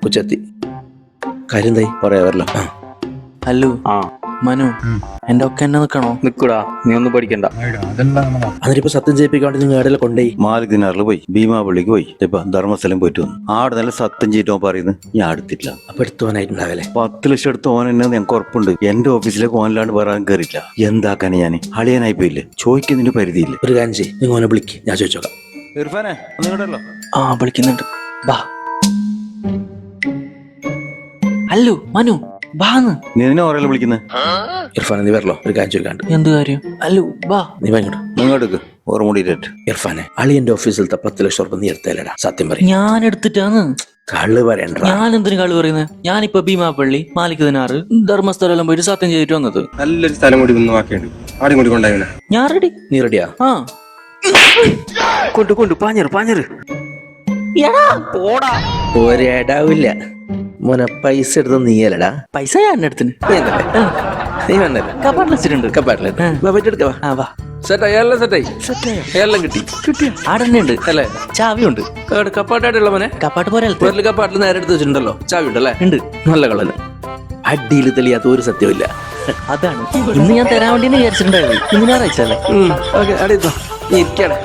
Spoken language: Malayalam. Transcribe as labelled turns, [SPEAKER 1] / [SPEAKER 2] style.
[SPEAKER 1] കുച്ചെത്തി. കാര്യം എന്തായി പറയാറില്ല.
[SPEAKER 2] ഹലോ മനു, എന്റെ ഒക്കെ എന്നെ നിക്കണോ?
[SPEAKER 3] നിക്കൂടാ, നീ ഒന്നും പഠിക്കണ്ട.
[SPEAKER 1] അതിനിപ്പോ സത്യം ചെയ്യിപ്പിക്കാണ്ട് നിങ്ങൾ എവിടെയെല്ലാം കൊണ്ടുപോയി?
[SPEAKER 4] മാലിക് ദിനാറിൽ പോയി, ഭീമാപള്ളിക്ക് പോയി, ഇപ്പൊ ധർമ്മസ്ഥലം പോയിട്ട് വന്നു. ആടെ നല്ല സത്യം ചെയ്തിട്ടോ പറയുന്നത് ഞാൻ എടുത്തിട്ടില്ല.
[SPEAKER 1] അപ്പൊ എടുത്തോനായിട്ടുണ്ടാവല്ലേ?
[SPEAKER 4] 10 ലക്ഷം എടുത്ത് ഓൻ എന്നെ ഞങ്ങൾക്ക് ഉറപ്പുണ്ട്. എന്റെ ഓഫീസിലേക്ക് ഓനിലാണ്ട് പറയാൻ കയറിയില്ല. എന്താക്കാന് ഞാൻ അളിയനായി പോയില്ലേ? ചോദിക്കുന്നതിന് പരിധിയില്ല.
[SPEAKER 1] ഒരു കാര്യം ചെയ്യ്, നിങ്ങൾ ഓനെ വിളിക്ക്, ഞാൻ ചോദിച്ചോക്കാം.
[SPEAKER 4] ഇർഫാനെ ഒന്നുകൂടല്ലോ.
[SPEAKER 2] വിളിക്കുന്നുണ്ട്. ബാ. ഹലോ മനു, ബാന്ന്.
[SPEAKER 4] നീ നിന്നെ ഓരോ വിളിക്കുന്നത്?
[SPEAKER 1] ഇർഫാനെ നീ വരല്ലോ, ഒരു കാര്യം ചോദിക്കാണ്ട്.
[SPEAKER 2] എന്ത് കാര്യം? ഹലോ ബാ.
[SPEAKER 1] നീ ഭയങ്കര
[SPEAKER 4] നിങ്ങോട്ട് ഓർമ്മൂടിയിട്ട്.
[SPEAKER 1] ഇർഫാനെ, അളിയന്റെ ഓഫീസിലത്തെ 10 ലക്ഷം ഉറപ്പ് നീ എടുത്തല്ലടാ? സത്യം പറയും.
[SPEAKER 2] ഞാൻ എടുത്തിട്ടാന്ന്.
[SPEAKER 1] കള്ള് പറയണ്ട.
[SPEAKER 2] ഞാൻ എന്തിനു കളി പറയുന്നത്? ഞാനിപ്പോ ഭീമാപ്പള്ളി, മാലിക് ദിനാറ്, ധർമ്മസ്ഥലം എല്ലാം പോയിട്ട് സത്യം ചെയ്തിട്ട് വന്നത്.
[SPEAKER 3] നല്ലൊരു സ്ഥലം കൂടി ഒന്ന് ആക്കിയുണ്ട്, ആടും കൂടി കൊണ്ടായിനെ.
[SPEAKER 2] ഞാൻ റെഡി.
[SPEAKER 1] നീ റെഡിയാ?
[SPEAKER 3] കൊണ്ട് പാഞ്ഞറ്.
[SPEAKER 2] പോടാ.
[SPEAKER 1] ഒരിടാവില്ല മോനെ. പൈസ എടുത്ത് നീയല്ലടാ?
[SPEAKER 2] പൈസ ഞാൻ എടുത്തിന്.
[SPEAKER 1] നീ വന്നല്ലേ?
[SPEAKER 2] കപ്പാട്ടിൽ വെച്ചിട്ടുണ്ട്.
[SPEAKER 1] കപ്പാട്ടിലെടുക്കാം.
[SPEAKER 2] വാ.
[SPEAKER 1] സെറ്റായി, എല്ലാം സെറ്റായി. എല്ലാം കിട്ടി.
[SPEAKER 2] ആടന്നെ ഉണ്ട്
[SPEAKER 1] അല്ലേ?
[SPEAKER 2] ചാവിയുണ്ട്.
[SPEAKER 1] കപ്പാട്ടായിട്ടുള്ള മോനെ.
[SPEAKER 2] കപ്പാട്ട് പോരാ.
[SPEAKER 1] കപ്പാട്ടിൽ നേരെ എടുത്ത് വെച്ചിട്ടുണ്ടല്ലോ. ചാവി ഉണ്ടല്ലേ?
[SPEAKER 2] ഉണ്ട്.
[SPEAKER 1] നല്ല കളന്. അടിയിൽ തെളിയാത്ത ഒരു സത്യമില്ല.
[SPEAKER 2] അതാണ് ഇന്ന് ഞാൻ തരാൻ വേണ്ടി വിചാരിച്ചിട്ടുണ്ടായിരുന്നു. ഇന്ന് ഞായറാഴ്ച അല്ലേ?
[SPEAKER 1] ഓക്കെ, അടിയത്തോ. നീ ഇരിക്കണേ.